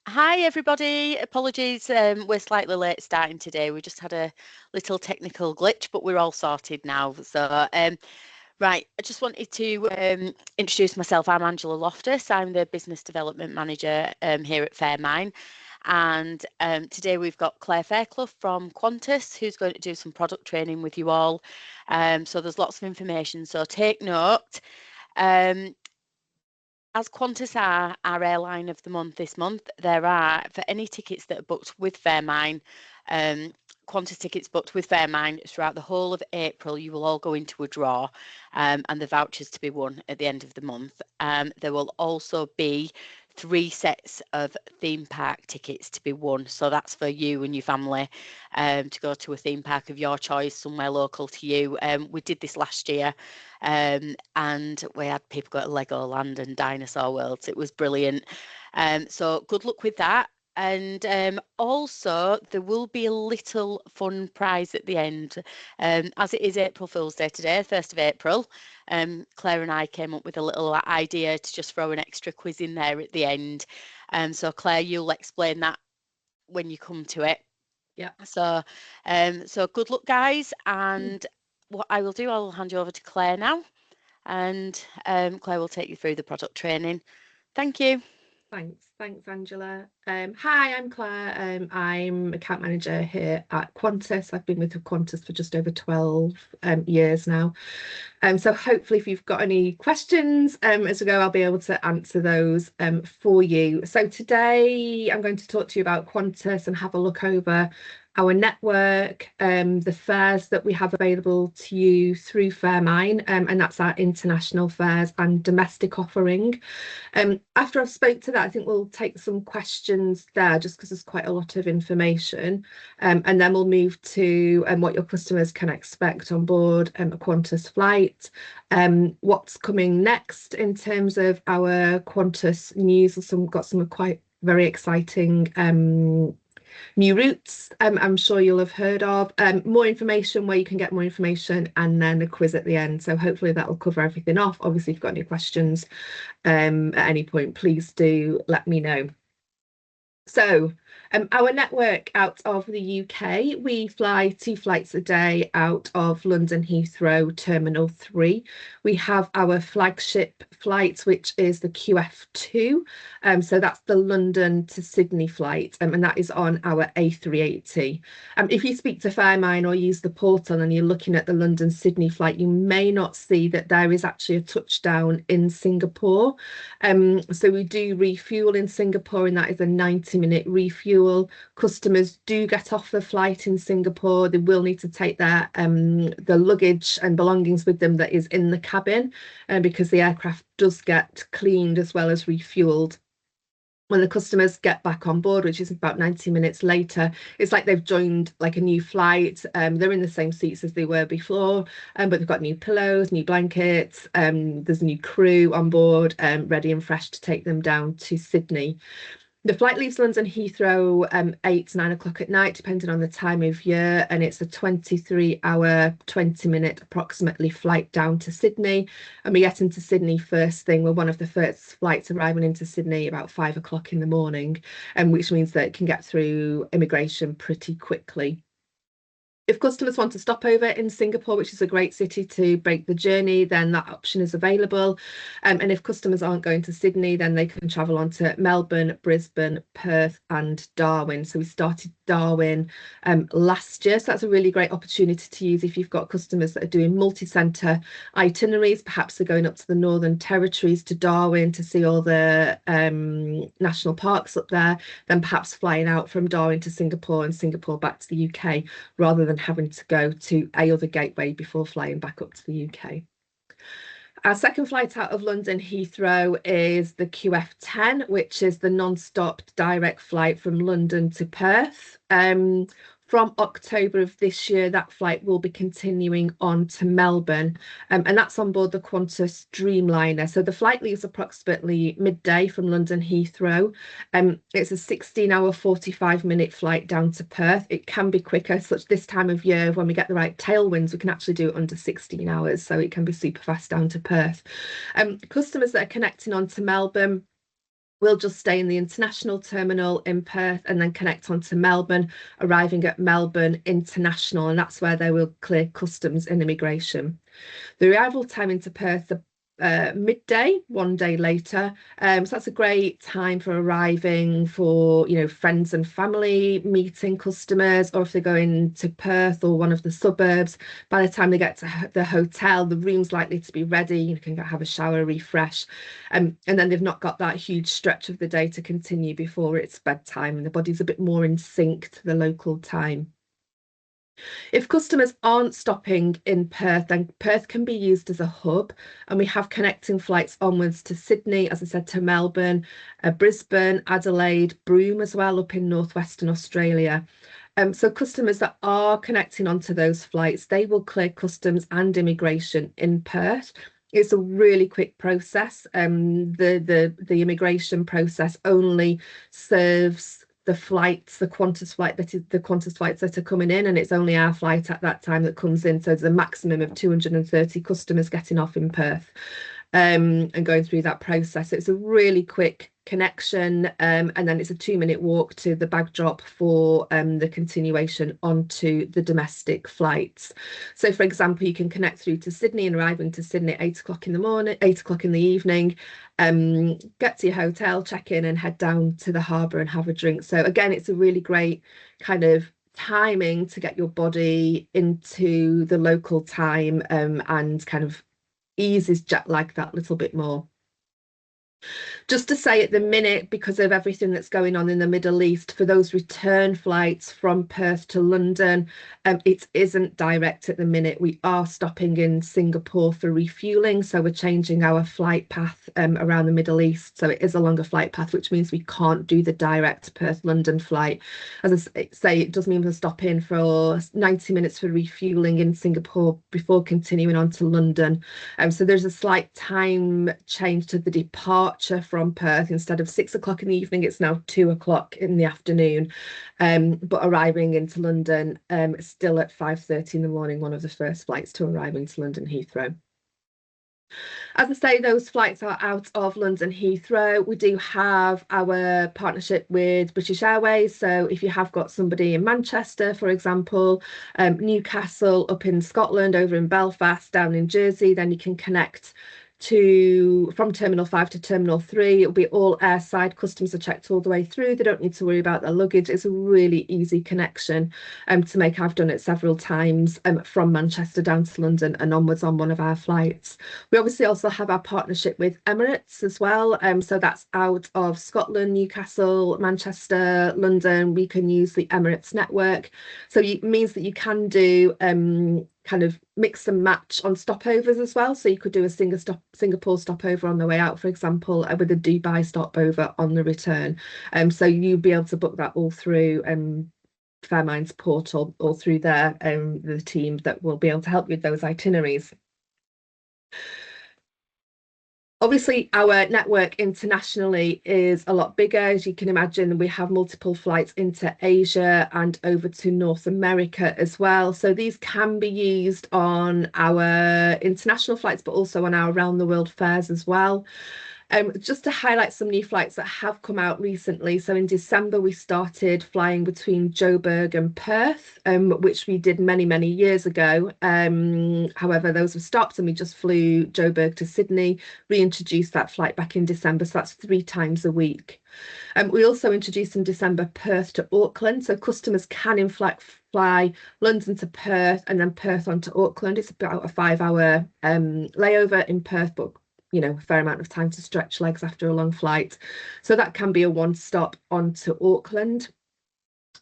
Hi everybody, apologies, we're slightly late starting today. We just had a little technical glitch, but we're all sorted now. Right, I just wanted to introduce myself. I'm Angela Loftus. I'm the Business Development Manager here at Faremine. And today we've got Claire Fairclough from Qantas, who's going to do some product training with you all. So there's lots of information, so take note. As Qantas are our airline of the month this month, there are, for any tickets that are booked with Faremine, Qantas tickets booked with Faremine throughout the whole of April, you will all go into a draw and the vouchers to be won at the end of the month. There will also be 3 sets of theme park tickets to be won. So that's for you and your family to go to a theme park of your choice, somewhere local to you. We did this last year and we had people go to Legoland and Dinosaur Worlds. It was brilliant. So good luck with that. And also, there will be a little fun prize at the end. As it is April Fool's Day today, 1st of April, Claire and I came up with a little idea to just throw an extra quiz in there at the end. So Claire, you'll explain that when you come to it. Yeah. So good luck, guys. And what I will do, I'll hand you over to Claire now, and Claire will take you through the product training. Thank you. Thanks, Angela. Hi, I'm Claire. I'm account manager here at Qantas. I've been with Qantas for just over 12 years now. So hopefully if you've got any questions as we go, I'll be able to answer those for you. So today I'm going to talk to you about Qantas and have a look over our network, the fares that we have available to you through Faremine, and that's our international fares and domestic offering. After I've spoke to that, I think we'll take some questions there just because there's quite a lot of information, and then we'll move to what your customers can expect on board a Qantas flight, what's coming next in terms of our Qantas news. Got some quite very exciting new routes I'm sure you'll have heard of, more information where you can get more information, and then a quiz at the end. So hopefully that will cover everything off. Obviously, if you've got any questions at any point, please do let me know. So our network out of the UK, we fly 2 flights a day out of London Heathrow Terminal 3. We have our flagship flight, which is the QF2. So that's the London to Sydney flight, and that is on our A380. If you speak to Faremine or use the portal and you're looking at the London Sydney flight, you may not see that there is actually a touchdown in Singapore. So we do refuel in Singapore, and that is a 90-minute refuel. Customers do get off the flight in Singapore. They will need to take their the luggage and belongings with them that is in the cabin, because the aircraft does get cleaned as well as refueled. When the customers get back on board, which is about 90 minutes later, it's like they've joined like a new flight. They're in the same seats as they were before, but they've got new pillows, new blankets. There's a new crew on board, ready and fresh to take them down to Sydney. The flight leaves London Heathrow 8 to 9 o'clock at night, depending on the time of year, and it's a 23-hour, 20-minute approximately flight down to Sydney. And we get into Sydney first thing. We're one of the first flights arriving into Sydney about 5 o'clock in the morning, which means that it can get through immigration pretty quickly. If customers want to stop over in Singapore, which is a great city to break the journey, then that option is available. And if customers aren't going to Sydney, then they can travel on to Melbourne, Brisbane, Perth and Darwin. So we started Darwin last year. So that's a really great opportunity to use if you've got customers that are doing multi-centre itineraries. Perhaps they're going up to the Northern Territories to Darwin to see all the national parks up there, then perhaps flying out from Darwin to Singapore and Singapore back to the UK, rather than having to go to a other gateway before flying back up to the UK. Our second flight out of London Heathrow is the QF10, which is the non-stop direct flight from London to Perth. From October of this year, that flight will be continuing on to Melbourne, and that's on board the Qantas Dreamliner. So the flight leaves approximately midday from London Heathrow. It's a 16-hour, 45-minute flight down to Perth. It can be quicker, such this time of year when we get the right tailwinds, we can actually do it under 16 hours, so it can be super fast down to Perth. Customers that are connecting on to Melbourne, We'll just stay in the international terminal in Perth and then connect on to Melbourne, arriving at Melbourne International, and that's where they will clear customs and immigration. The arrival time into Perth, midday, one day later. So that's a great time for arriving for, friends and family, meeting customers, or if they're going to Perth or one of the suburbs, by the time they get to the hotel, the room's likely to be ready. You can have a shower, refresh, and then they've not got that huge stretch of the day to continue before it's bedtime, and the body's a bit more in sync to the local time. If customers aren't stopping in Perth, then Perth can be used as a hub, and we have connecting flights onwards to Sydney, as I said, to Melbourne, Brisbane, Adelaide, Broome as well, up in northwestern Australia. So customers that are connecting onto those flights, they will clear customs and immigration in Perth. It's a really quick process. The immigration process only serves the flights, the Qantas flights that are coming in, and it's only our flight at that time that comes in. So there's a maximum of 230 customers getting off in Perth, and going through that process. It's a really quick connection, and then it's a 2-minute walk to the bag drop for the continuation onto the domestic flights. So for example, you can connect through to Sydney and arrive into Sydney at 8 o'clock in the morning, 8 o'clock in the evening, get to your hotel, check in and head down to the harbour and have a drink. So again, it's a really great kind of timing to get your body into the local time, and kind of eases jet lag that little bit more. Just to say at the minute, because of everything that's going on in the Middle East, for those return flights from Perth to London, it isn't direct at the minute. We are stopping in Singapore for refueling, so we're changing our flight path around the Middle East. So it is a longer flight path, which means we can't do the direct Perth-London flight. As I say, it does mean we'll stop in for 90 minutes for refueling in Singapore before continuing on to London. So there's a slight time change to the departure from Perth. Instead of 6 o'clock in the evening, it's now 2 o'clock in the afternoon, but arriving into London still at 5:30 in the morning, one of the first flights to arrive into London Heathrow. As I say, those flights are out of London Heathrow. We do have our partnership with British Airways. So if you have got somebody in Manchester, for example, Newcastle up in Scotland, over in Belfast, down in Jersey, then you can connect from Terminal 5 to Terminal 3. It'll be all airside. Customs are checked all the way through. They don't need to worry about their luggage. It's a really easy connection to make. I've done it several times from Manchester down to London and onwards on one of our flights. We obviously also have our partnership with Emirates as well. So that's out of Scotland, Newcastle, Manchester, London. We can use the Emirates network. So it means that you can do kind of mix and match on stopovers as well. So you could do a Singapore stopover on the way out, for example, with a Dubai stopover on the return. So you'll be able to book that all through Faremine's portal or through the team that will be able to help you with those itineraries. Obviously, our network internationally is a lot bigger. As you can imagine, we have multiple flights into Asia and over to North America as well. So these can be used on our international flights, but also on our around the world fares as well. Just to highlight some new flights that have come out recently. So in December, we started flying between Joburg and Perth, which we did many, many years ago. However, those were stopped and we just flew Joburg to Sydney, reintroduced that flight back in December. So that's 3 times a week. We also introduced in December Perth to Auckland. So customers can in fact fly London to Perth and then Perth on to Auckland. It's about a 5-hour layover in Perth, but a fair amount of time to stretch legs after a long flight. So that can be a one-stop onto Auckland.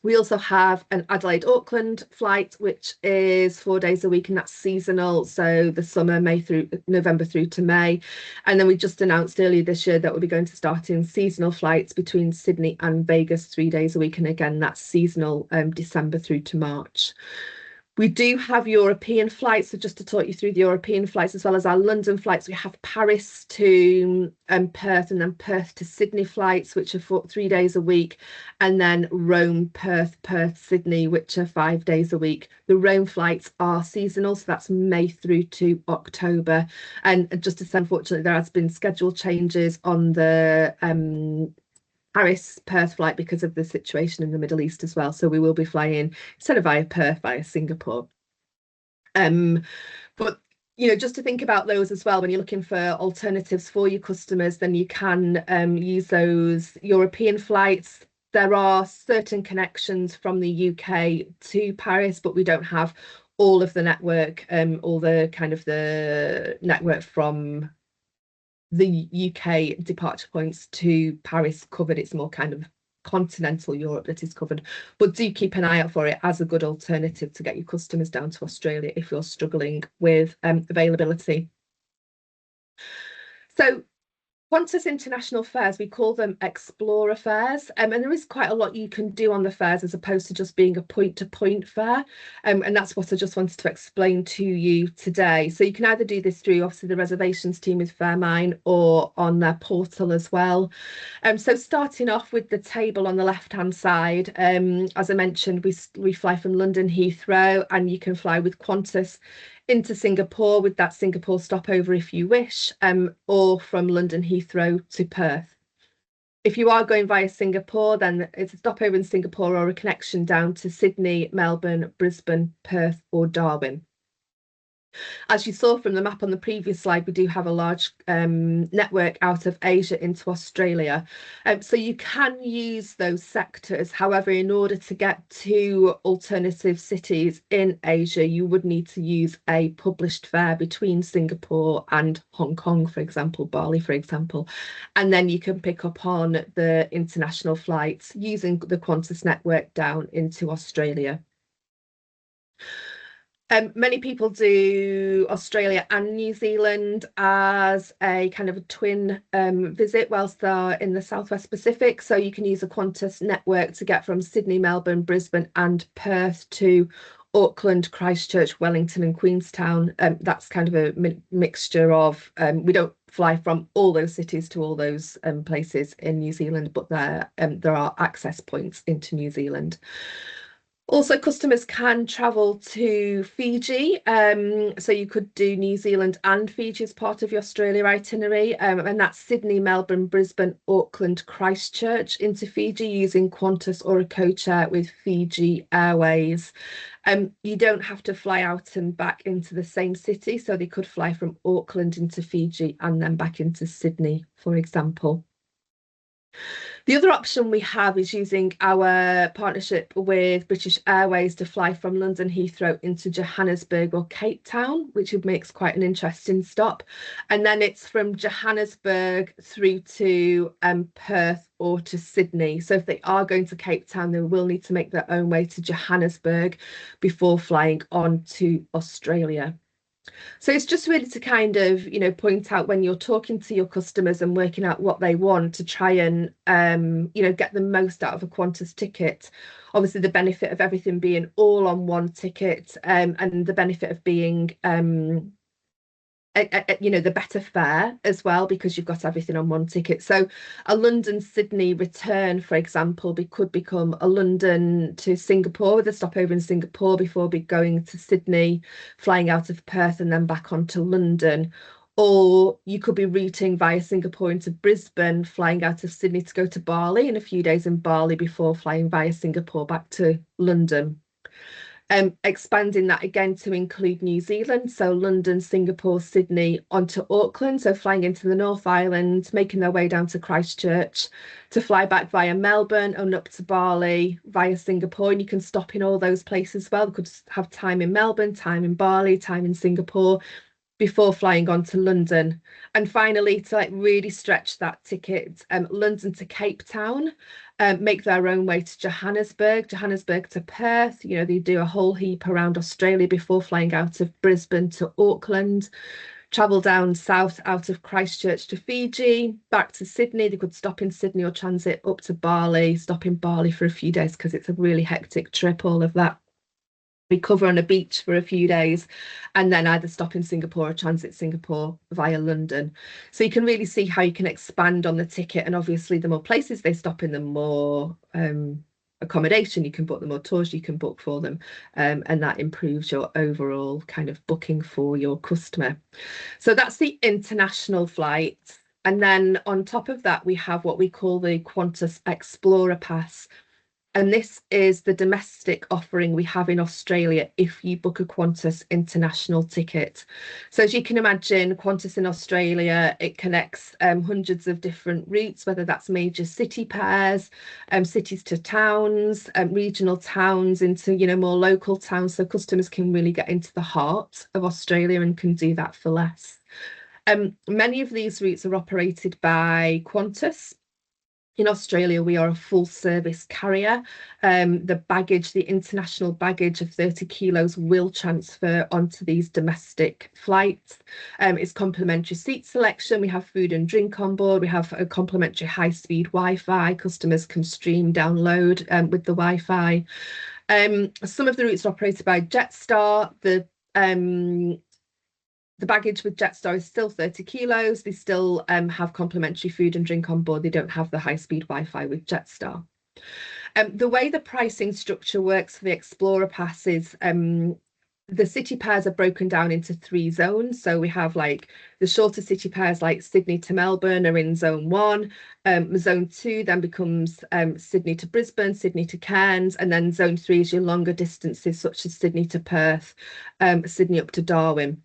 We also have an Adelaide-Auckland flight, which is 4 days a week, and that's seasonal. So the summer, November through to May. And then we just announced earlier this year that we'll be going to start in seasonal flights between Sydney and Vegas 3 days a week. And again, that's seasonal, December through to March. We do have European flights, so just to talk you through the European flights as well as our London flights, we have Paris to Perth, and then Perth to Sydney flights, which are for 3 days a week, and then Rome, Perth, Perth, Sydney, which are 5 days a week. The Rome flights are seasonal, so that's May through to October. And just to say, unfortunately, there has been schedule changes on the Paris Perth flight because of the situation in the Middle East as well. So we will be flying instead of via Perth, via Singapore. But just to think about those as well, when you're looking for alternatives for your customers, then you can use those European flights. There are certain connections from the UK to Paris, but we don't have all of the network, all the kind of the network from the UK departure points to Paris covered. It's more kind of continental Europe that is covered, but do keep an eye out for it as a good alternative to get your customers down to Australia if you're struggling with availability. So Qantas International Fairs, we call them Explorer Fairs, and there is quite a lot you can do on the fairs as opposed to just being a point-to-point fair, and that's what I just wanted to explain to you today. So you can either do this through, obviously, the reservations team with Faremine or on their portal as well. So starting off with the table on the left-hand side, as I mentioned, we fly from London Heathrow, and you can fly with Qantas into Singapore with that Singapore stopover if you wish, or from London Heathrow to Perth. If you are going via Singapore, then it's a stopover in Singapore or a connection down to Sydney, Melbourne, Brisbane, Perth, or Darwin. As you saw from the map on the previous slide, we do have a large network out of Asia into Australia. So you can use those sectors. However, in order to get to alternative cities in Asia, you would need to use a published fare between Singapore and Hong Kong, for example, Bali, for example. And then you can pick up on the international flights using the Qantas network down into Australia. Many people do Australia and New Zealand as a kind of a twin visit whilst they're in the Southwest Pacific. So you can use a Qantas network to get from Sydney, Melbourne, Brisbane and Perth to Auckland, Christchurch, Wellington and Queenstown. That's kind of a mixture of, we don't fly from all those cities to all those places in New Zealand, but there are access points into New Zealand. Also, customers can travel to Fiji, so you could do New Zealand and Fiji as part of your Australia itinerary, and that's Sydney, Melbourne, Brisbane, Auckland, Christchurch into Fiji using Qantas or a co-chair with Fiji Airways. You don't have to fly out and back into the same city, so they could fly from Auckland into Fiji and then back into Sydney, for example. The other option we have is using our partnership with British Airways to fly from London Heathrow into Johannesburg or Cape Town, which makes quite an interesting stop. And then it's from Johannesburg through to Perth or to Sydney. So if they are going to Cape Town, they will need to make their own way to Johannesburg before flying on to Australia. So it's just really to kind of, point out when you're talking to your customers and working out what they want to try and, get the most out of a Qantas ticket. Obviously, the benefit of everything being all on one ticket, and the benefit of being, the better fare as well, because you've got everything on one ticket. So a London Sydney return, for example, could become a London to Singapore with a stopover in Singapore before going to Sydney, flying out of Perth and then back on to London. Or you could be routing via Singapore into Brisbane, flying out of Sydney to go to Bali and a few days in Bali before flying via Singapore back to London. Expanding that again to include New Zealand, so London, Singapore, Sydney onto Auckland, so flying into the North Island, making their way down to Christchurch to fly back via Melbourne and up to Bali via Singapore, and you can stop in all those places as well. You could have time in Melbourne, time in Bali, time in Singapore before flying on to London. And finally, to really stretch that ticket, London to Cape Town, make their own way to Johannesburg to Perth. They do a whole heap around Australia before flying out of Brisbane to Auckland, travel down south out of Christchurch to Fiji, back to Sydney. They could stop in Sydney or transit up to Bali, stop in Bali for a few days because it's a really hectic trip, all of that. recover on a beach for a few days, and then either stop in Singapore or transit Singapore via London. So you can really see how you can expand on the ticket, and obviously the more places they stop in, the more accommodation you can book, the more tours you can book for them, and that improves your overall kind of booking for your customer. So that's the international flights. And then on top of that, we have what we call the Qantas Explorer Pass. And this is the domestic offering we have in Australia if you book a Qantas international ticket. So as you can imagine, Qantas in Australia, it connects hundreds of different routes, whether that's major city pairs, cities to towns, regional towns into, more local towns. So customers can really get into the heart of Australia and can do that for less. Many of these routes are operated by Qantas. In Australia, we are a full service carrier. The international baggage of 30 kilos will transfer onto these domestic flights. It's complimentary seat selection. We have food and drink on board. We have a complimentary high-speed Wi-Fi. Customers can stream, download with the Wi-Fi. Some of the routes are operated by Jetstar. The baggage with Jetstar is still 30 kilos. They still have complimentary food and drink on board. They don't have the high-speed Wi-Fi with Jetstar. The way the pricing structure works for the Explorer Pass is the city pairs are broken down into 3 zones. So we have like the shorter city pairs like Sydney to Melbourne are in zone 1. Zone 2 then becomes Sydney to Brisbane, Sydney to Cairns, and then zone 3 is your longer distances such as Sydney to Perth, Sydney up to Darwin.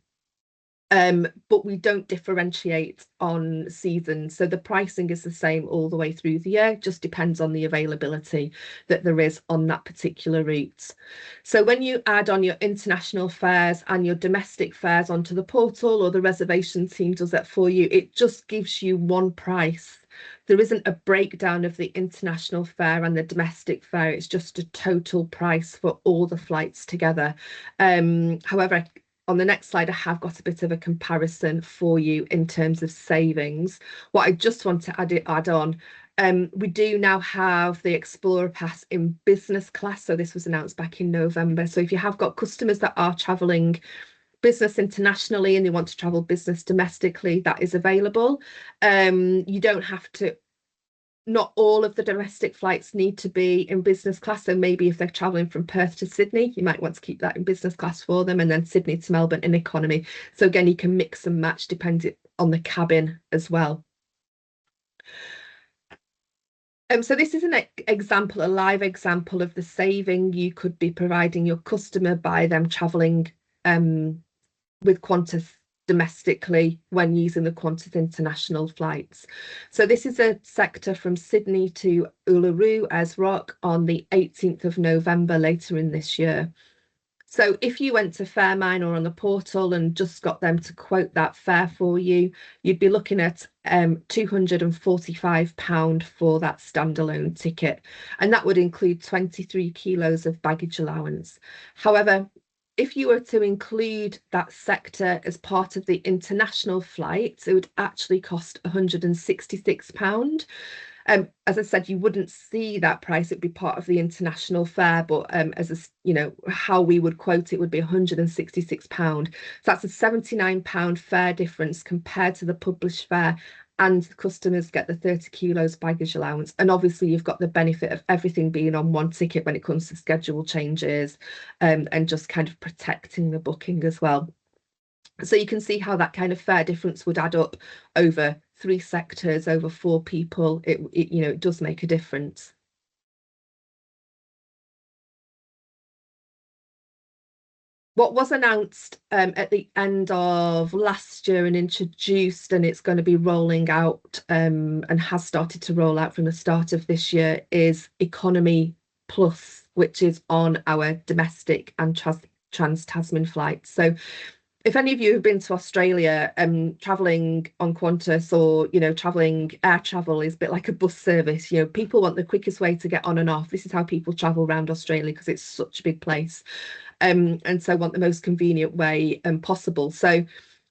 But we don't differentiate on seasons. So the pricing is the same all the way through the year, just depends on the availability that there is on that particular route. So when you add on your international fares and your domestic fares onto the portal, or the reservation team does that for you, it just gives you one price. There isn't a breakdown of the international fare and the domestic fare. It's just a total price for all the flights together. However, on the next slide, I have got a bit of a comparison for you in terms of savings. What I just want to add on, we do now have the Explorer Pass in business class. So this was announced back in November. So if you have got customers that are travelling business internationally and they want to travel business domestically, that is available. You don't have to. Not all of the domestic flights need to be in business class. So maybe if they're traveling from Perth to Sydney, you might want to keep that in business class for them, and then Sydney to Melbourne in economy. So again, you can mix and match depending on the cabin as well. So this is an example, a live example of the saving you could be providing your customer by them traveling with Qantas domestically when using the Qantas international flights. So this is a sector from Sydney to Uluru as Rock on the 18th of November later in this year. So if you went to Faremine or on the portal and just got them to quote that fare for you, you'd be looking at £245 for that standalone ticket. And that would include 23 kilos of baggage allowance. However, if you were to include that sector as part of the international flights, it would actually cost £166. As I said, you wouldn't see that price. It'd be part of the international fare, but how we would quote it would be £166. So that's a £79 fare difference compared to the published fare, and customers get the 30 kilos baggage allowance. And obviously you've got the benefit of everything being on one ticket when it comes to schedule changes, and just kind of protecting the booking as well. So you can see how that kind of fare difference would add up over 3 sectors, over 4 people. It does make a difference. What was announced at the end of last year and introduced, and it's going to be rolling out and has started to roll out from the start of this year, is Economy Plus, which is on our domestic and trans-Tasman flights. So if any of you have been to Australia, traveling on Qantas, or traveling air travel is a bit like a bus service. People want the quickest way to get on and off. This is how people travel around Australia because it's such a big place, and so want the most convenient way possible. So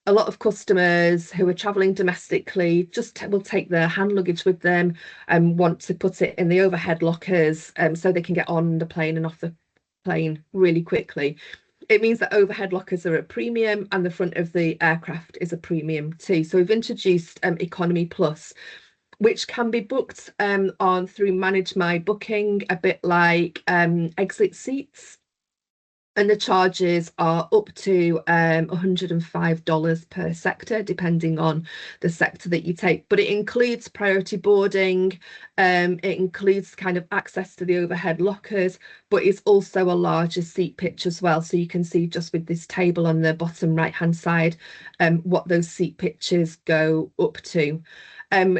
a lot of customers who are traveling domestically just will take their hand luggage with them and want to put it in the overhead lockers, so they can get on the plane and off the plane really quickly. It means that overhead lockers are a premium and the front of the aircraft is a premium too. So we've introduced Economy Plus, which can be booked on through Manage My Booking, a bit like exit seats. And the charges are up to $105 per sector, depending on the sector that you take. But it includes priority boarding, it includes kind of access to the overhead lockers, but it's also a larger seat pitch as well. So you can see just with this table on the bottom right-hand side, what those seat pitches go up to.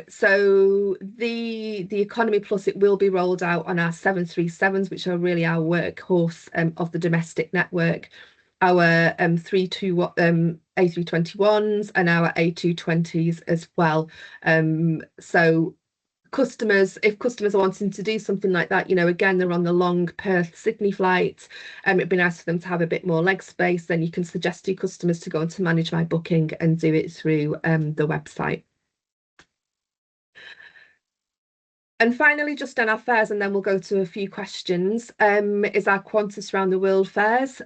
So the Economy Plus, it will be rolled out on our 737s, which are really our workhorse of the domestic network, our A321s and our A220s as well. So if customers are wanting to do something like that, again, they're on the long Perth Sydney flights, it'd be nice for them to have a bit more leg space, then you can suggest to your customers to go on to Manage My Booking and do it through the website. And finally, just on our fares, and then we'll go to a few questions, is our Qantas Round the World fares.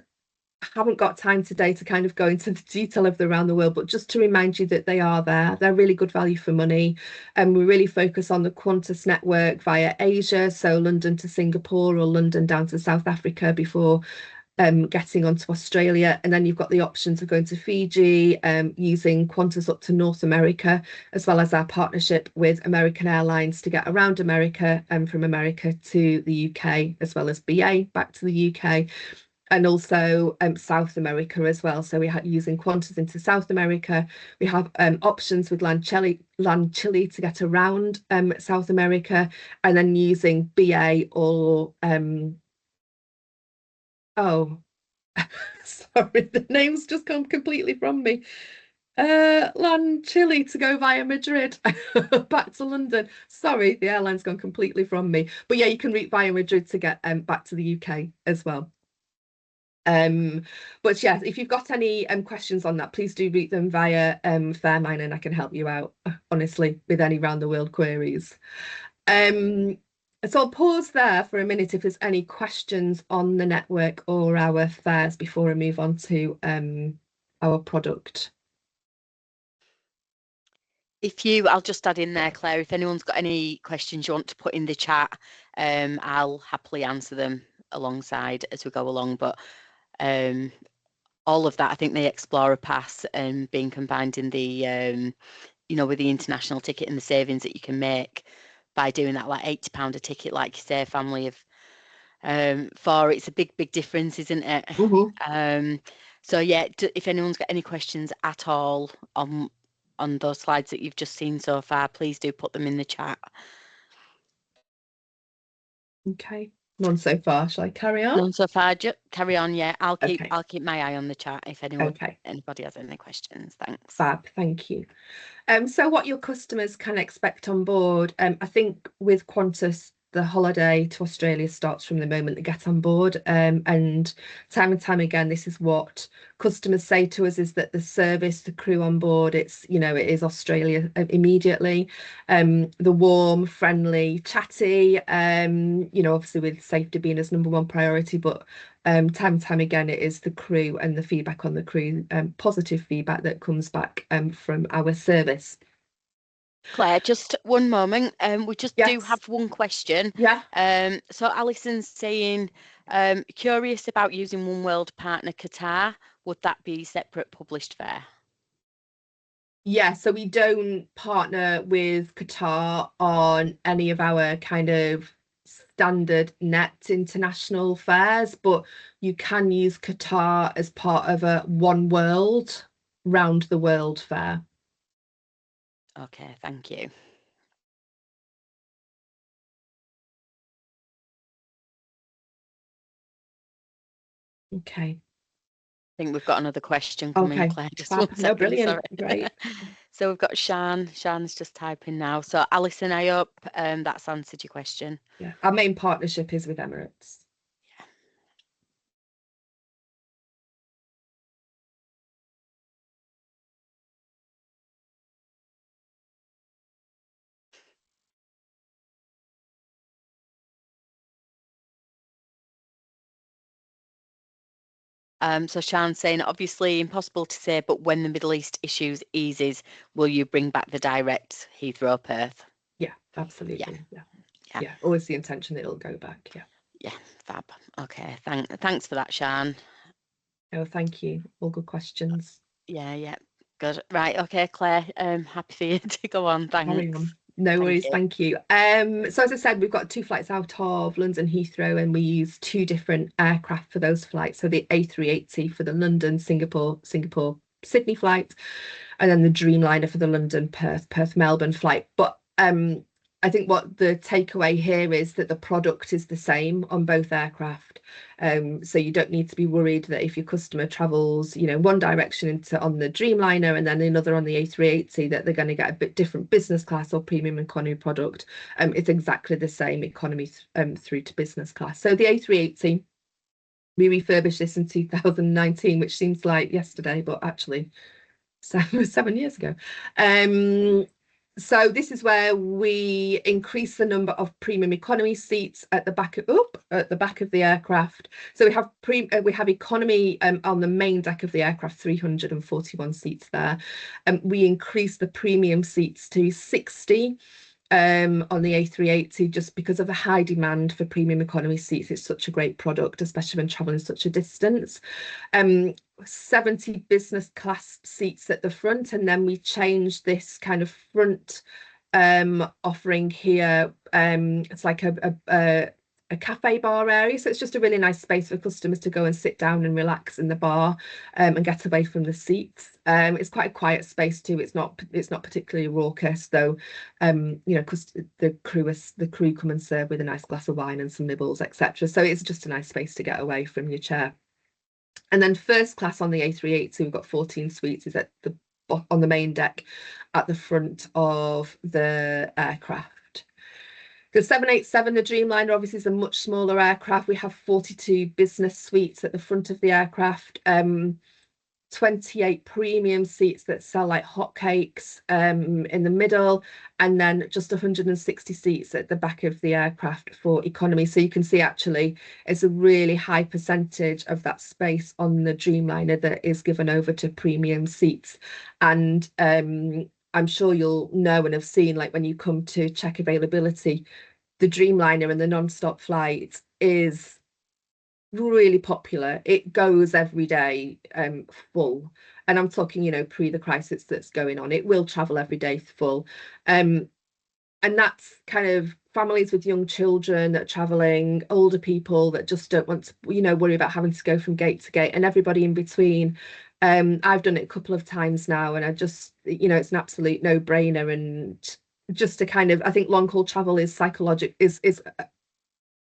I haven't got time today to kind of go into the detail of the Round the World, but just to remind you that they are there. They're really good value for money. And we really focus on the Qantas network via Asia, so London to Singapore or London down to South Africa before getting onto Australia. And then you've got the options of going to Fiji, using Qantas up to North America, as well as our partnership with American Airlines to get around America and from America to the UK, as well as BA back to the UK. And also South America as well. So we have using Qantas into South America. We have options with Land Chile to get around South America, and then using BA or oh, sorry, the name's just come completely from me. Land Chile to go via Madrid back to London. Sorry, the airline's gone completely from me. But yeah, you can route via Madrid to get back to the UK as well. But yeah, if you've got any questions on that, please do route them via Faremine, and I can help you out, honestly, with any round the world queries. So I'll pause there for a minute if there's any questions on the network or our fares before I move on to our product. I'll just add in there, Claire, if anyone's got any questions you want to put in the chat, I'll happily answer them alongside as we go along. But all of that, I think the Explorer Pass being combined in the, with the international ticket and the savings that you can make by doing that, like £80 a ticket, like you say, family of four, it's a big difference, isn't it? So yeah, if anyone's got any questions at all on those slides that you've just seen so far, please do put them in the chat. Okay, none so far. Shall I carry on? None so far. Just carry on. Yeah, I'll keep my eye on the chat if anybody has any questions. Thanks. Fab, thank you. So what your customers can expect on board, I think with Qantas, the holiday to Australia starts from the moment they get on board. And time again, this is what customers say to us, is that the service, the crew on board, it is Australia immediately. The warm, friendly, chatty, obviously with safety being as number one priority, but time again, it is the crew and the feedback on the crew, positive feedback that comes back from our service. Claire, just one moment. We just do have one question. Yeah. So Alison's saying, curious about using One World partner Qatar. Would that be separate published fare? Yeah, so we don't partner with Qatar on any of our kind of standard net international fares, but you can use Qatar as part of a One World round the world fare. Okay, thank you. Okay. I think we've got another question coming, Claire. Just Fab. 1 second, no, brilliant. Sorry. Great. So we've got Shan. Shan's just typing now. So Alison, I hope that's answered your question. Yeah, our main partnership is with Emirates. So Sian's saying, obviously impossible to say, but when the Middle East issues eases, will you bring back the direct Heathrow Perth? Yeah, absolutely. Yeah. Yeah. Always the intention that it'll go back. Yeah, fab. Okay, thanks for that, Sian. Oh, thank you. All good questions. Yeah, good. Right, okay, Claire. Happy for you to go on. Carry Thanks. on. No Thank worries, you. thank you. So as I said, we've got 2 flights out of London Heathrow, and we use 2 different aircraft for those flights. So the A380 for the London, Singapore, Sydney flight, and then the Dreamliner for the London, Perth, Melbourne flight. But I think what the takeaway here is that the product is the same on both aircraft. So you don't need to be worried that if your customer travels, one direction on the Dreamliner and then another on the A380, that they're going to get a bit different business class or premium economy product. It's exactly the same economy through to business class. So the A380, we refurbished this in 2019, which seems like yesterday, but actually 7 years ago. So this is where we increase the number of premium economy seats at the back of the aircraft. So we have economy on the main deck of the aircraft, 341 seats there. We increase the premium seats to 60 on the A380, just because of the high demand for premium economy seats. It's such a great product, especially when traveling such a distance. 70 business class seats at the front, and then we changed this kind of front offering here. It's like a cafe bar area, so it's just a really nice space for customers to go and sit down and relax in the bar and get away from the seats. It's quite a quiet space too. It's not particularly raucous, though. Because the crew come and serve with a nice glass of wine and some nibbles, etc. So it's just a nice space to get away from your chair. And then first class on the A380, we've got 14 suites, is on the main deck at the front of the aircraft. The 787, the Dreamliner, obviously is a much smaller aircraft. We have 42 business suites at the front of the aircraft. 28 premium seats that sell like hotcakes in the middle, and then just 160 seats at the back of the aircraft for economy. So you can see actually it's a really high percentage of that space on the Dreamliner that is given over to premium seats. And I'm sure you'll know and have seen, like when you come to check availability, the Dreamliner and the non-stop flight is really popular. It goes every day full, and I'm talking pre the crisis that's going on. It will travel every day full, and that's kind of families with young children that are traveling, older people that just don't want to worry about having to go from gate to gate, and everybody in between. I've done it a couple of times now, and I just it's an absolute no-brainer. And just to kind of, I think long haul travel is psychological, is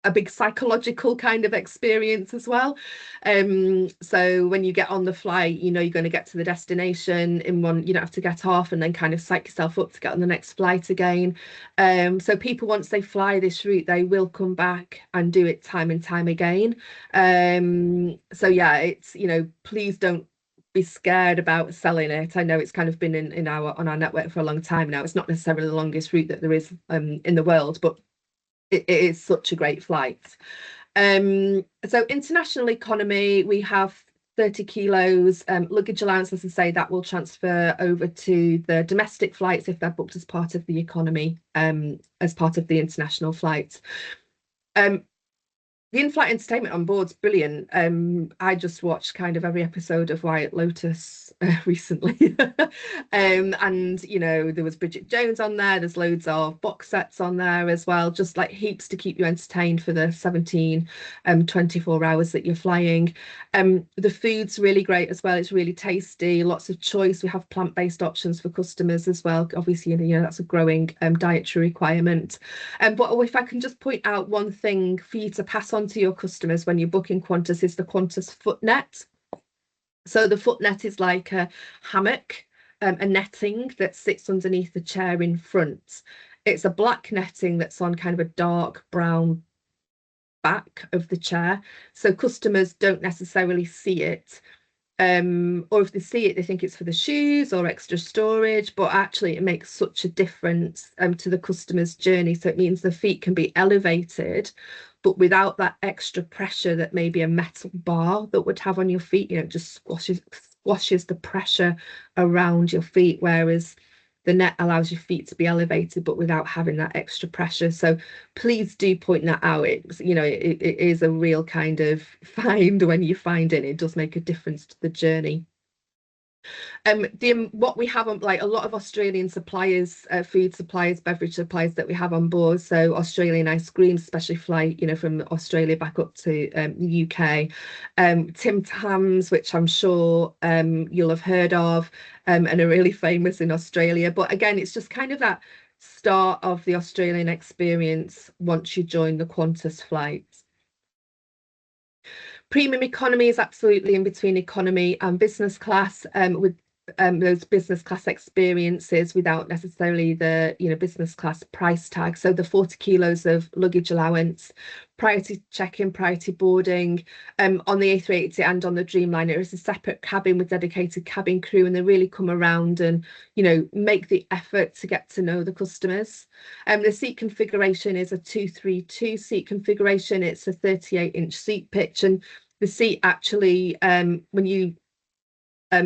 a big psychological kind of experience as well. So when you get on the flight, you're going to get to the destination in one, you don't have to get off and then kind of psych yourself up to get on the next flight again. So people, once they fly this route, they will come back and do it time and time again. So yeah, it's please don't be scared about selling it. I know it's kind of been on our network for a long time now. It's not necessarily the longest route that there is in the world, but it is such a great flight. So international economy, we have 30 kilos luggage allowance. As I say, that will transfer over to the domestic flights if they're booked as part of the economy, as part of the international flights. The in-flight entertainment on board's brilliant. I just watched kind of every episode of White Lotus recently. And there was Bridget Jones on there. There's loads of box sets on there as well, just like heaps to keep you entertained for the 24 hours that you're flying. The food's really great as well. It's really tasty, lots of choice. We have plant-based options for customers as well. Obviously, that's a growing dietary requirement. But if I can just point out one thing for you to pass on to your customers when you're booking Qantas, is the Qantas footnet. So the footnet is like a hammock, a netting that sits underneath the chair in front. It's a black netting that's on kind of a dark brown back of the chair, so customers don't necessarily see it. Or if they see it, they think it's for the shoes or extra storage, but actually it makes such a difference to the customer's journey. So it means the feet can be elevated but without that extra pressure that maybe a metal bar that would have on your feet. You know, it just squashes the pressure around your feet, whereas the net allows your feet to be elevated, but without having that extra pressure. So please do point that out. It's, you know, it is a real kind of find when you find it. It does make a difference to the journey. What we have on, like, a lot of Australian suppliers, food suppliers, beverage suppliers that we have on board. So Australian ice cream, especially fly, you know, from Australia back up to the UK. Tim Tams, which I'm sure you'll have heard of, and are really famous in Australia. But again, it's just kind of that start of the Australian experience once you join the Qantas flights. Premium economy is absolutely in between economy and business class, with those business class experiences without necessarily the, you know, business class price tag. So the 40 kilos of luggage allowance, priority check-in, priority boarding. On the A380 and on the Dreamliner is a separate cabin with dedicated cabin crew, and they really come around and, you know, make the effort to get to know the customers. The seat configuration is a 232 seat configuration. It's a 38-inch seat pitch, and the seat actually, when you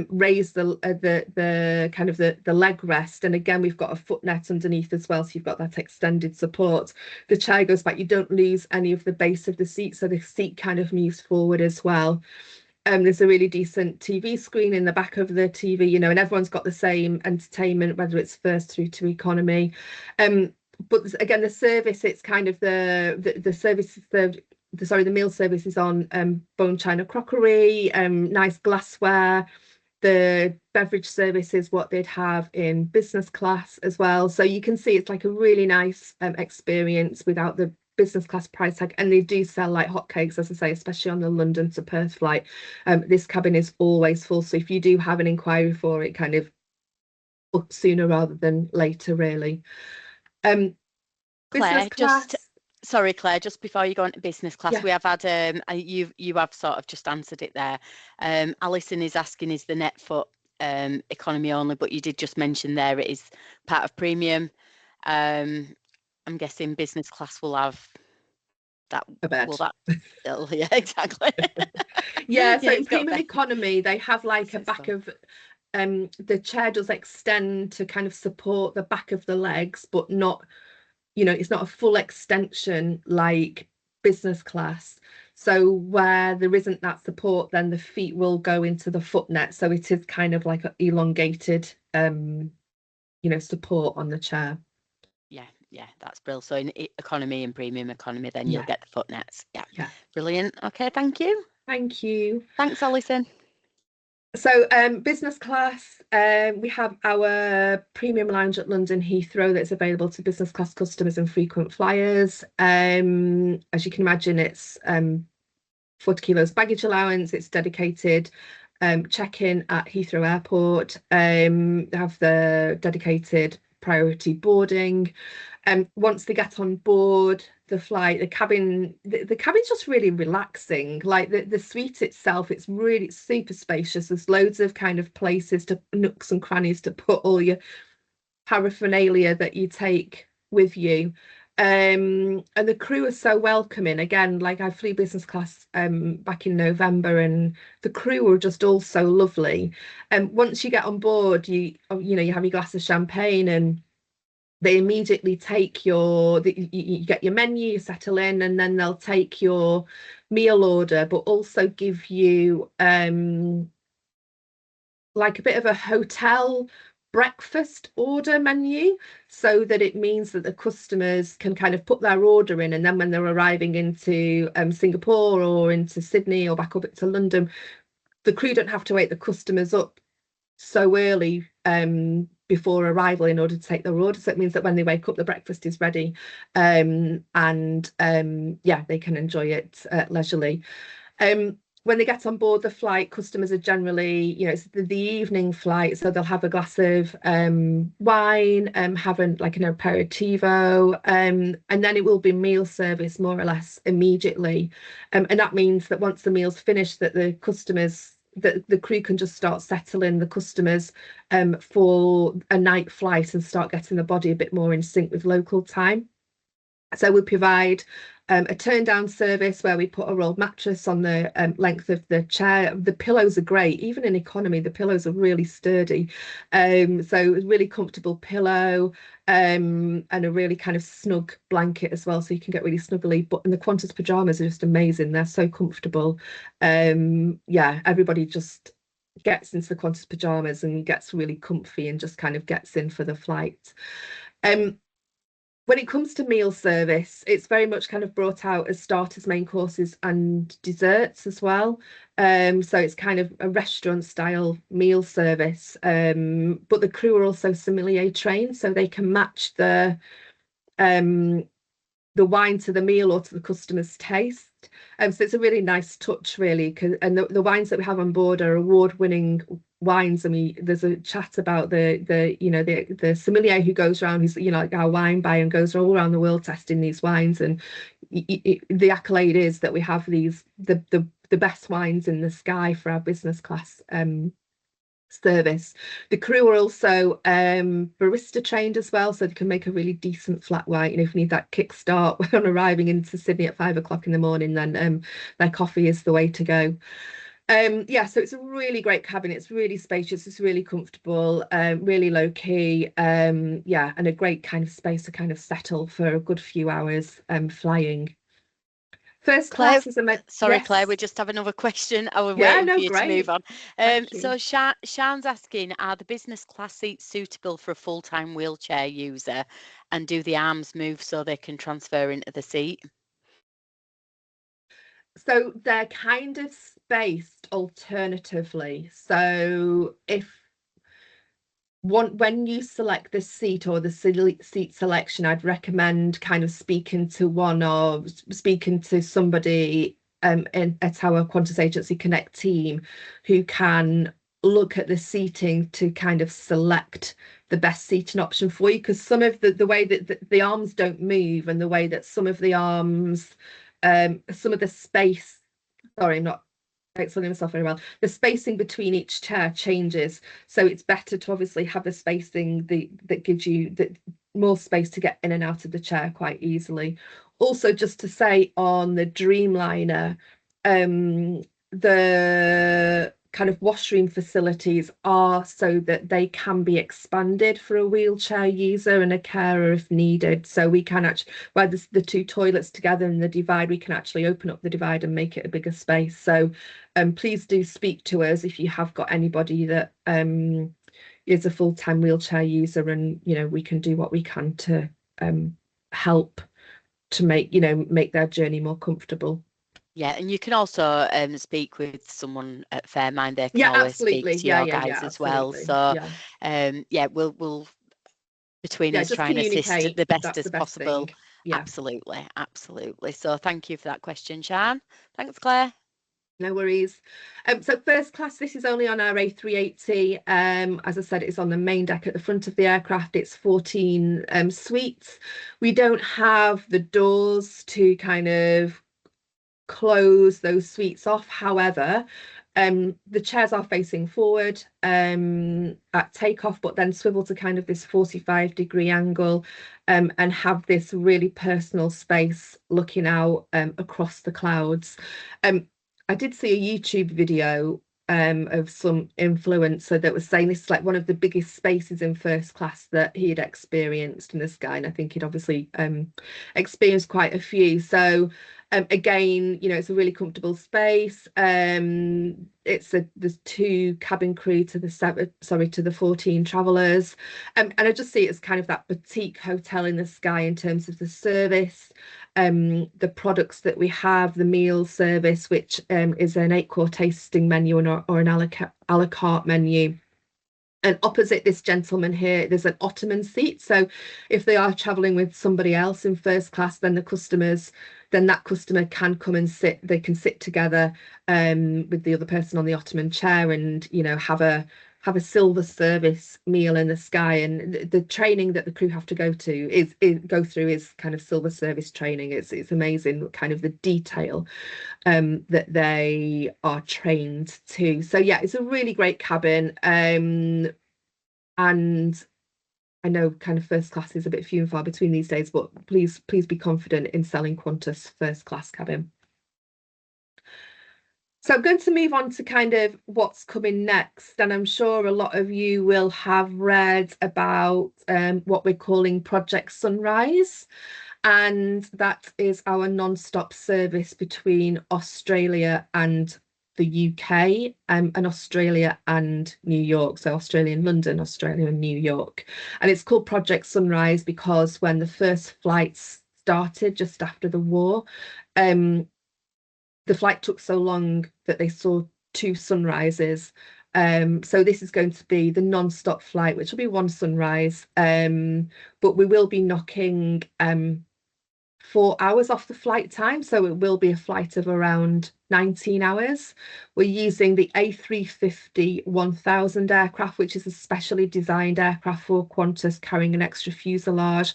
raise the kind of the leg rest, and again we've got a foot net underneath as well, so you've got that extended support. The chair goes back, you don't lose any of the base of the seat, so the seat kind of moves forward as well. There's a really decent TV screen in the back of the TV, you know, and everyone's got the same entertainment, whether it's first through to economy. But again, the service, it's kind of the service served. The meal service is on bone china crockery, nice glassware. The beverage service is what they'd have in business class as well. So you can see it's like a really nice experience without the business class price tag. And they do sell like hotcakes, as I say, especially on the London to Perth flight. This cabin is always full. So if you do have an inquiry for it, kind of book sooner rather than later, really. Claire, Business class. Sorry, Claire, just before you go into business class, Yeah. we have had, you have sort of just answered it there. Alison is asking, is the net foot economy only? But you did just mention there it is part of premium. I'm guessing business class will have that. A bed. Will that? Yeah, exactly. Yeah, so Yeah, in premium economy, they have like a back of, the chair does extend to kind of support the back of the legs, but not, you know, it's not a full extension like business class. So where there isn't that support, then the feet will go into the foot net. So it is kind of like an elongated, you know, support on the chair. Yeah, that's brilliant. So in economy and premium economy, then you'll get the foot nets. Yeah, brilliant. Okay, thank you. Thank you. Thanks, Alison. So business class, we have our premium lounge at London Heathrow that's available to business class customers and frequent flyers. As you can imagine, it's 40 kilos baggage allowance. It's dedicated check-in at Heathrow Airport. They have the dedicated priority boarding. Once they get on board the flight, the cabin's just really relaxing. Like the suite itself, it's really super spacious. There's loads of kind of places, to nooks and crannies to put all your paraphernalia that you take with you. And the crew are so welcoming. Again, like I flew business class back in November, and the crew were just all so lovely. And once you get on board, you have your glass of champagne, and they immediately take you get your menu, you settle in, and then they'll take your meal order, but also give you like a bit of a hotel breakfast order menu, so that it means that the customers can kind of put their order in, and then when they're arriving into Singapore or into Sydney or back up to London, the crew don't have to wake the customers up so early before arrival in order to take their order. So it means that when they wake up, the breakfast is ready, and they can enjoy it leisurely. When they get on board the flight, customers are generally, it's the evening flight, so they'll have a glass of wine, have like an aperitivo, and then it will be meal service more or less immediately. And that means that once the meal's finished, that the crew can just start settling the customers for a night flight and start getting the body a bit more in sync with local time. So we provide a turn down service where we put a rolled mattress on the length of the chair. The pillows are great, even in economy, the pillows are really sturdy. So a really comfortable pillow, and a really kind of snug blanket as well, so you can get really snuggly. But and the Qantas pajamas are just amazing, they're so comfortable. Yeah, everybody just gets into the Qantas pajamas and gets really comfy and just kind of gets in for the flight. Um, when it comes to meal service, it's very much kind of brought out as starters, main courses, and desserts as well. So it's kind of a restaurant style meal service. But the crew are also sommelier trained, so they can match um the wine to the meal or to the customer's taste. So it's a really nice touch, really. And the wines that we have on board are award-winning wines. I mean, there's a chat about the sommelier who goes around, who's like our wine buyer, and goes all around the world testing these wines. And the accolade is that we have the best wines in the sky for our business class service. The crew are also barista trained as well, so they can make a really decent flat white. If you need that kickstart when arriving into Sydney at 5 o'clock in the morning, then their coffee is the way to go. Yeah, so it's a really great cabin. It's really spacious, it's really comfortable, really low key. Yeah, and a great kind of space to kind of settle for a good few hours flying. First Claire, class is a sorry, Claire, we yes. just have another question. I was Yeah, waiting for no, you to move great. on. Thank you. So Sian's asking, are the business class seats suitable for a full-time wheelchair user? And do the arms move so they can transfer into the seat? So they're kind of spaced alternatively. So if when you select the seat or the seat selection, I'd recommend kind of speaking to somebody at our Qantas Agency Connect team who can look at the seating to kind of select the best seating option for you, because some of the way that the arms don't move, and the way that some of the arms some of the space, sorry, I'm not explaining myself very well. The spacing between each chair changes, so it's better to obviously have a spacing that gives you more space to get in and out of the chair quite easily. Also, just to say on the Dreamliner, the kind of washroom facilities are so that they can be expanded for a wheelchair user and a carer if needed. So we can actually, where the two toilets together in the divide, we can actually open up the divide and make it a bigger space. So please do speak to us if you have got anybody that is a full-time wheelchair user, and we can do what we can to help to make their journey more comfortable. Yeah, and you can also speak with someone at Faremine. They can Yeah, always speak absolutely. to Yeah, your yeah, yeah, guys as well. absolutely. So Yeah. yeah, we'll between Yeah, us just try and assist communicate. the best That's as the best possible. thing. Yeah, Absolutely, absolutely. So thank you for that question, Sian. Thanks, Claire. no worries. So first class, this is only on our A380. As I said, it's on the main deck at the front of the aircraft. It's 14 suites. We don't have the doors to kind of close those suites off. However, the chairs are facing forward at takeoff, but then swivel to kind of this 45-degree angle, and have this really personal space looking out across the clouds. I did see a YouTube video of some influencer that was saying this is like one of the biggest spaces in first class that he had experienced in the sky, and I think he'd obviously experienced quite a few. So again, it's a really comfortable space. There's two cabin crew to the 14 travellers. And I just see it as kind of that boutique hotel in the sky in terms of the service, the products that we have, the meal service, which is an 8-course tasting menu or an a la carte menu. And opposite this gentleman here, there's an ottoman seat. So if they are traveling with somebody else in first class, then that customer can come and sit. They can sit together with the other person on the ottoman chair, and have a silver service meal in the sky. And the training that the crew have to go through is kind of silver service training. It's amazing, kind of the detail that they are trained to. So yeah, it's a really great cabin. And I know kind of first class is a bit few and far between these days, but please be confident in selling Qantas first class cabin. So I'm going to move on to kind of what's coming next, and I'm sure a lot of you will have read about what we're calling Project Sunrise, and that is our non-stop service between Australia and the UK, and Australia and New York. So Australia and London, Australia and New York. And it's called Project Sunrise because when the first flights started just after the war, the flight took so long that they saw two sunrises. So this is going to be the non-stop flight, which will be one sunrise. But we will be knocking 4 hours off the flight time, so it will be a flight of around 19 hours. We're using the A350-1000 aircraft, which is a specially designed aircraft for Qantas, carrying an extra fuselage.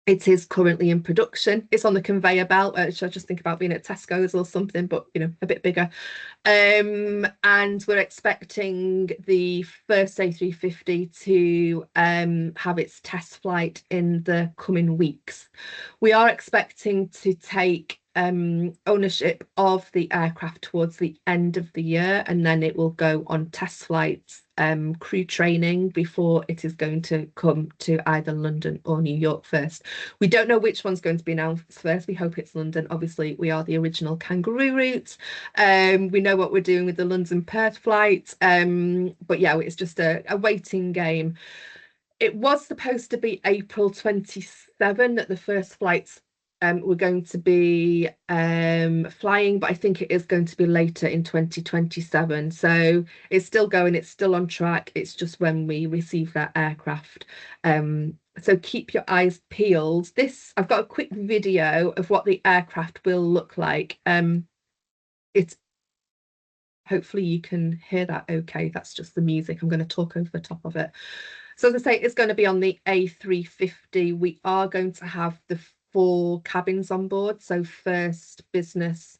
It is currently in production. It's on the conveyor belt, which I just think about being at Tesco's or something, but you know, a bit bigger. And we're expecting the first A350 to have its test flight in the coming weeks. We are expecting to take ownership of the aircraft towards the end of the year, and then it will go on test flights, crew training, before it is going to come to either London or New York first. We don't know which one's going to be announced first. We hope it's London. Obviously, we are the original kangaroo route. We know what we're doing with the London Perth flight. But yeah, it's just a waiting game. It was supposed to be April 27 that the first flights were going to be flying, but I think it is going to be later in 2027. So it's still going, it's still on track. It's just when we receive that aircraft. So keep your eyes peeled. I've got a quick video of what the aircraft will look like. It's hopefully you can hear that okay. That's just the music. I'm going to talk over the top of it. So as I say, it's going to be on the A350. We are going to have the 4 cabins on board. So first, business,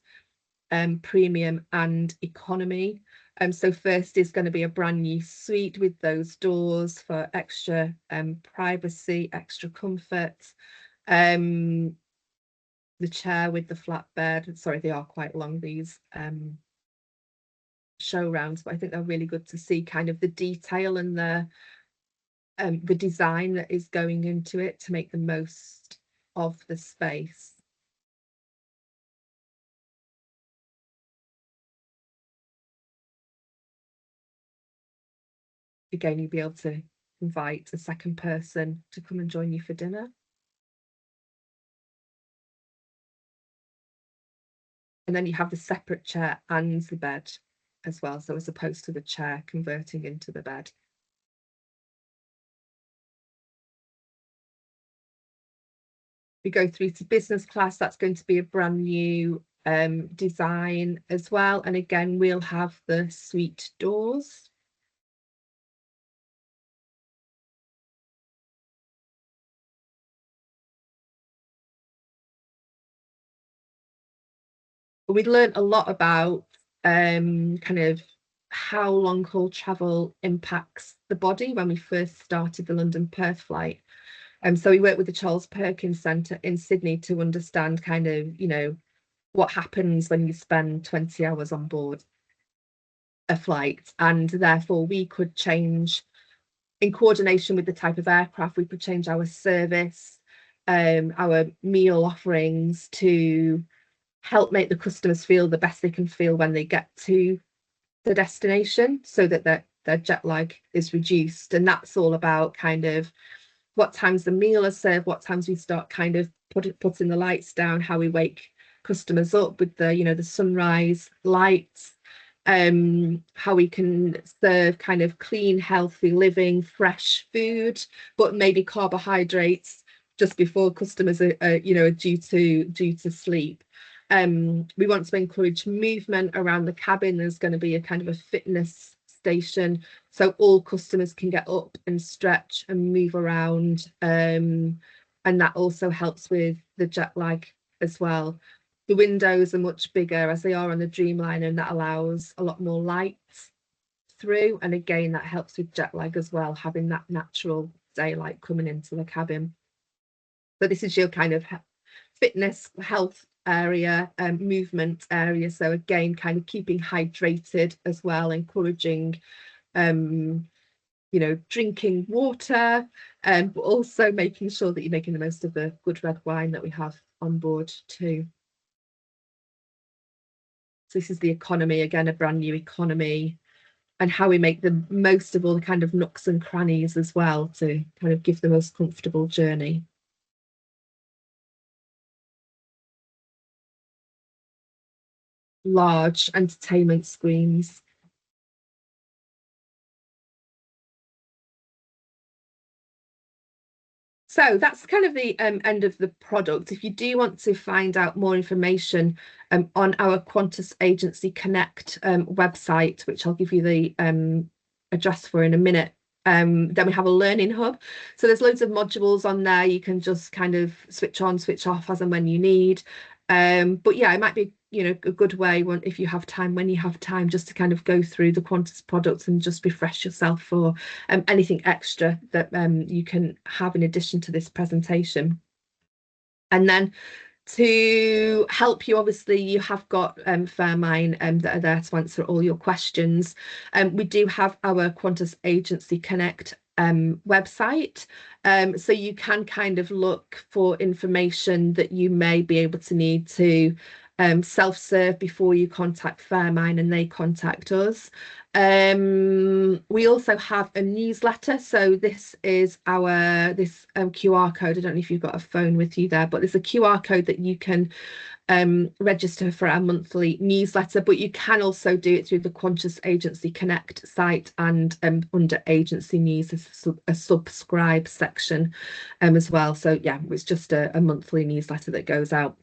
premium and economy. So first is going to be a brand new suite with those doors for extra privacy, extra comfort. The chair with the flatbed. Sorry, they are quite long, these show rounds, but I think they're really good to see kind of the detail and the design that is going into it to make the most of the space. Again, you'll be able to invite a second person to come and join you for dinner. And then you have the separate chair and the bed as well. So as opposed to the chair converting into the bed. We go through to business class. That's going to be a brand new design as well. And again, we'll have the suite doors. We learned a lot about kind of how long haul travel impacts the body when we first started the London Perth flight. So we worked with the Charles Perkins Centre in Sydney to understand kind of, you know, what happens when you spend 20 hours on board a flight, and therefore we could change, in coordination with the type of aircraft, we could change our service, our meal offerings to help make the customers feel the best they can feel when they get to the destination, so that their jet lag is reduced. And that's all about kind of what times the meal is served, what times we start kind of putting the lights down, how we wake customers up with the, you know, the sunrise lights, how we can serve kind of clean, healthy living, fresh food, but maybe carbohydrates just before customers are you know, due to sleep. We want to encourage movement around the cabin. There's going to be a kind of a fitness station, so all customers can get up and stretch and move around, and that also helps with the jet lag as well. The windows are much bigger as they are on the Dreamliner, and that allows a lot more light through, and again that helps with jet lag as well, having that natural daylight coming into the cabin. So this is your kind of fitness, health area, movement area. So again, kind of keeping hydrated as well, encouraging drinking water, but also making sure that you're making the most of the good red wine that we have on board too. So this is the economy, again, a brand new economy, and how we make the most of all the kind of nooks and crannies as well to kind of give the most comfortable journey. Large entertainment screens. So that's kind of the end of the product. If you do want to find out more information on our Qantas Agency Connect website, which I'll give you the address for in a minute, then we have a learning hub. So there's loads of modules on there. You can just kind of switch on, switch off as and when you need. But yeah, it might be a good way if you have time, when you have time, just to kind of go through the Qantas products and just refresh yourself for anything extra that you can have in addition to this presentation. And then to help you, obviously, you have got Faremine that are there to answer all your questions. We do have our Qantas Agency Connect website, so you can kind of look for information that you may be able to need to self-serve before you contact Faremine and they contact us. We also have a newsletter. So this is this QR code. I don't know if you've got a phone with you there, but there's a QR code that you can register for our monthly newsletter, but you can also do it through the Qantas Agency Connect site, and under agency news there's a subscribe section as well. So yeah, it's just a monthly newsletter that goes out.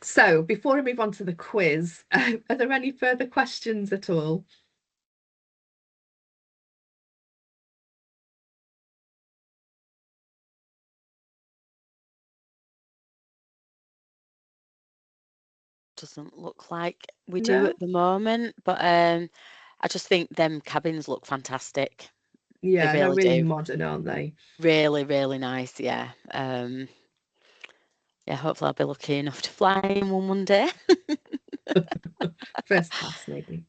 So before I move on to the quiz, are there any further questions at all? Doesn't look like we do No? at the moment, but I just think them cabins look fantastic. Yeah, They they're really really do. modern, aren't they? Really, really nice. Yeah. Yeah, hopefully I'll be lucky enough to fly in one day. First class, maybe.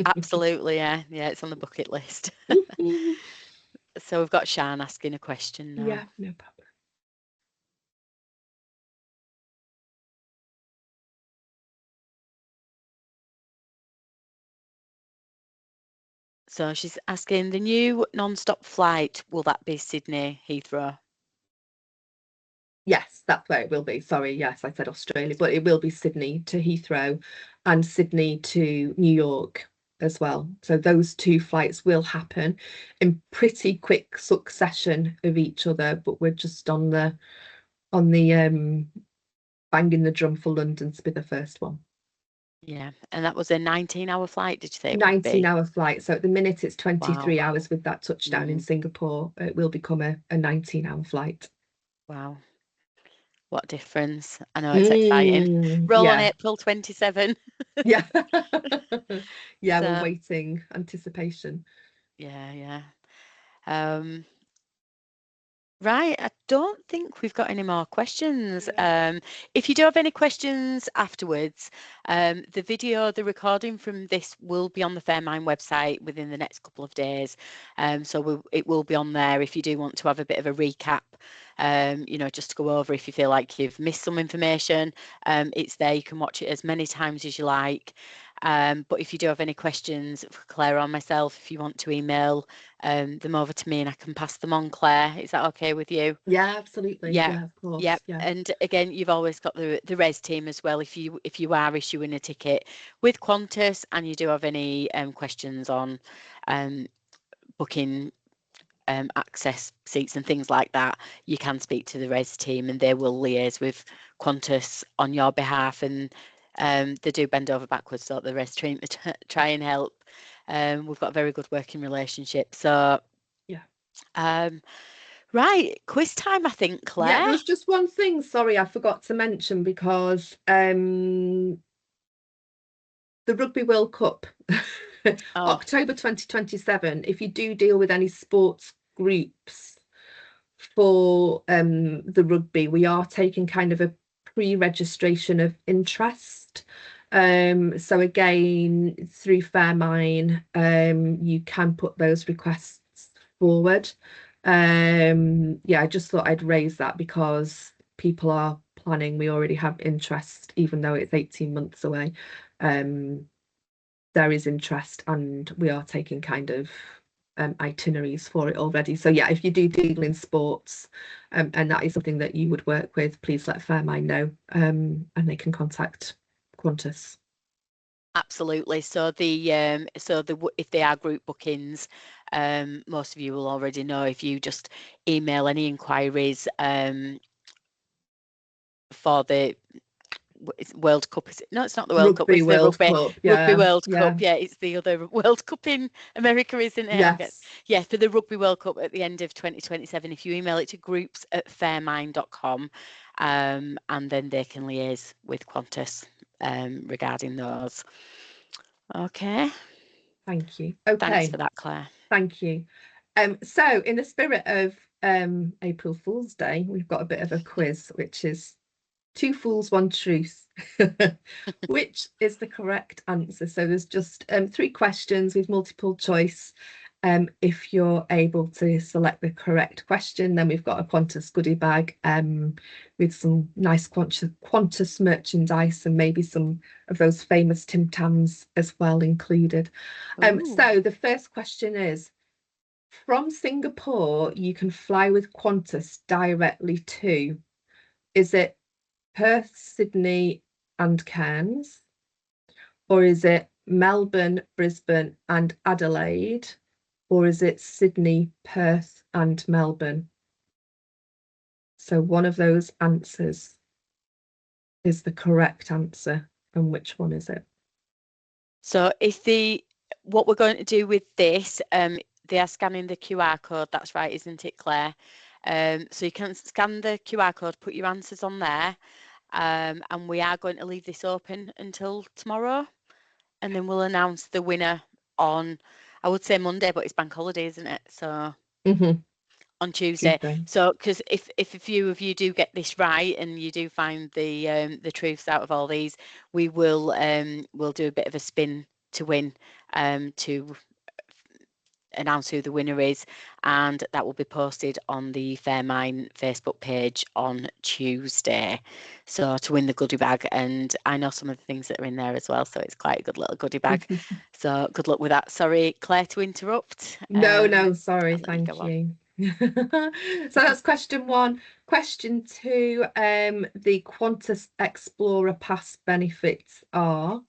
Absolutely, yeah. Yeah, it's on the bucket list. So we've got Shan asking a question now. Yeah, no problem. So she's asking, the new non-stop flight, will that be Sydney Heathrow? Yes, that's where it will be. Sorry, yes, I said Australia, but it will be Sydney to Heathrow and Sydney to New York as well. So those two flights will happen in pretty quick succession of each other, but we're just on the banging the drum for London to be the first one. Yeah, and that was a 19-hour flight, did you say it would be? 19-hour flight. So at the minute it's 23 Wow. hours with that touchdown in Singapore. It will become a 19-hour flight. Wow. What difference. I know, it's exciting. Roll on Yeah. April 27. Yeah. Yeah, we're So, waiting, anticipation. yeah. Right, I don't think we've got any more questions. If you do have any questions afterwards, the recording from this will be on the Faremine website within the next couple of days. So it will be on there if you do want to have a bit of a recap, just to go over if you feel like you've missed some information. It's there, you can watch it as many times as you like. But if you do have any questions for Claire or myself, if you want to email them over to me and I can pass them on, Claire, is that okay with you? Yeah, absolutely. Yeah, of course. Yeah. Yeah. And again, you've always got the res team as well. If you are issuing a ticket with Qantas and you do have any questions on booking access seats and things like that, you can speak to the res team and they will liaise with Qantas on your behalf, and they do bend over backwards so the res team try and help. We've got a very good working relationship. So yeah. Right, quiz time, I think, Claire. Yeah, there was just one thing, sorry, I forgot to mention, because the Rugby World Cup, October 2027, if you do deal with any sports groups for the rugby, we are taking kind of a pre-registration of interest. So again, through Faremine, you can put those requests forward. Yeah, I just thought I'd raise that because people are planning. We already have interest, even though it's 18 months away. There is interest, and we are taking kind of itineraries for it already. So yeah, if you do deal in sports, and that is something that you would work with, please let Faremine know, and they can contact Qantas. Absolutely. So if they are group bookings, most of you will already know. If you just email any inquiries for the World Cup, is it? No, it's not the World Cup. Rugby It's the World Cup, Rugby yeah, World yeah, Cup. Yeah, it's the other World Cup in America, isn't it? yes. Yeah, for the Rugby World Cup at the end of 2027. If you email it to groups@faremine.com, and then they can liaise with Qantas regarding those. Okay. Thank you. Thanks Okay, for that, Claire. thank you. So in the spirit of April Fool's Day, we've got a bit of a quiz, which is two fools, one truth. Which is the correct answer? So there's just three questions with multiple choice. If you're able to select the correct question, then we've got a Qantas goodie bag with some nice Qantas merchandise and maybe some of those famous Tim Tams as well included. So the first question is, from Singapore, you can fly with Qantas directly to, is it Perth, Sydney, and Cairns? Or is it Melbourne, Brisbane, and Adelaide? Or is it Sydney, Perth, and Melbourne? So one of those answers is the correct answer. And which one is it? So what we're going to do with this, they are scanning the QR code. That's right, isn't it, Claire? So you can scan the QR code, put your answers on there, and we are going to leave this open until tomorrow, and then we'll announce the winner on, I would say Monday, but it's bank holiday, isn't it? So on Tuesday. So because if a few of you do get this right and you do find the truths out of all these, we will we'll do a bit of a spin to win to announce who the winner is, and that will be posted on the Faremine Facebook page on Tuesday. So to win the goodie bag, and I know some of the things that are in there as well, so it's quite a good little goodie bag. So good luck with that. Sorry, Claire, to interrupt. No, sorry, thank you. So that's question one. Question two, the Qantas Explorer Pass benefits are,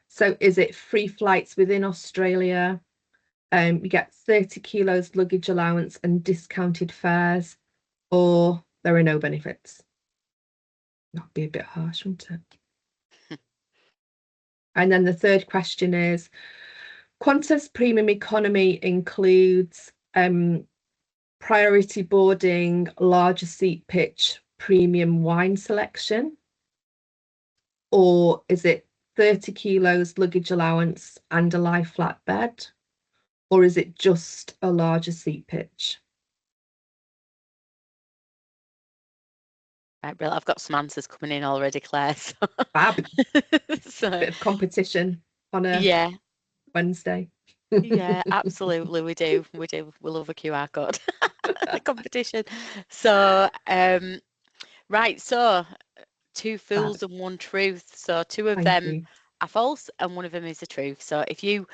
so is it free flights within Australia? You get 30 kilos luggage allowance and discounted fares, or there are no benefits? That'd be a bit harsh, wouldn't it? And then the third question is, Qantas Premium Economy includes priority boarding, larger seat pitch, premium wine selection, or is it 30 kilos luggage allowance and a lie flat bed, or is it just a larger seat pitch? Right, Brill, I've got some answers coming in already, Claire. So. Fab. So, bit of competition on a Wednesday. Yeah, absolutely, we do. We love a QR code competition. So, right, so two fools and one truth. So two of them are false and one of them is a truth. So if you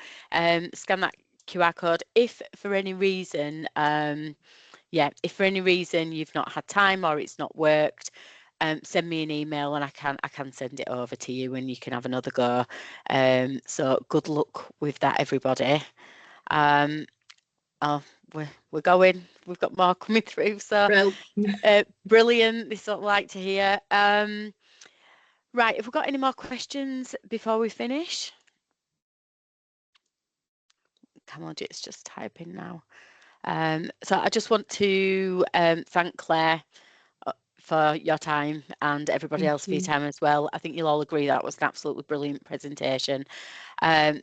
scan that QR code, if for any reason, if for any reason you've not had time or it's not worked, send me an email and I can send it over to you and you can have another go. So good luck with that, everybody. We're going. We've got more coming through. So brilliant. This is what I like to hear. Right, have we got any more questions before we finish? Come on, it's just typing now. So I just want to thank Claire for your time and everybody Thank else for your you. time as well. I think you'll all agree that was an absolutely brilliant presentation.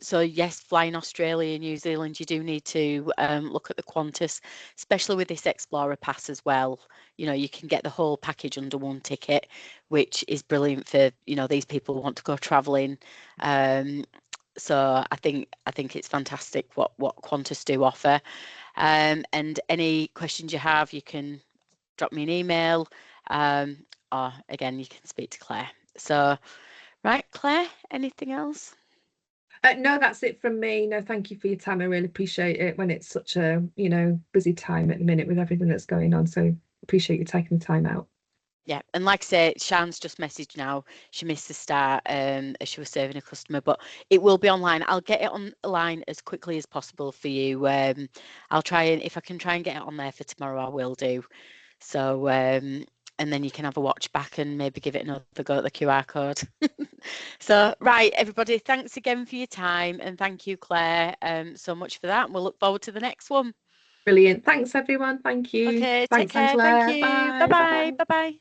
So yes, flying Australia, New Zealand, you do need to look at the Qantas, especially with this Explorer Pass as well. You know, you can get the whole package under one ticket, which is brilliant for, you know, these people who want to go traveling. So I think it's fantastic what Qantas do offer. And any questions you have, you can drop me an email, or again, you can speak to Claire. So, right, Claire, anything else? No, that's it from me. No, thank you for your time. I really appreciate it when it's such a, busy time at the minute with everything that's going on. So appreciate you taking the time out. Yeah, and like I say, Shan's just messaged now. She missed the start as she was serving a customer, but it will be online. I'll get it online as quickly as possible for you. I'll try, and if I can try and get it on there for tomorrow, I will do. So, and then you can have a watch back and maybe give it another go at the QR code. So, right, everybody, thanks again for your time, and thank you, Claire, so much for that. And we'll look forward to the next one. Brilliant. Thanks, everyone. Thank you. Okay, take Thanks, care. Thank Angela. you. Bye Bye. bye. Bye-bye. Bye bye.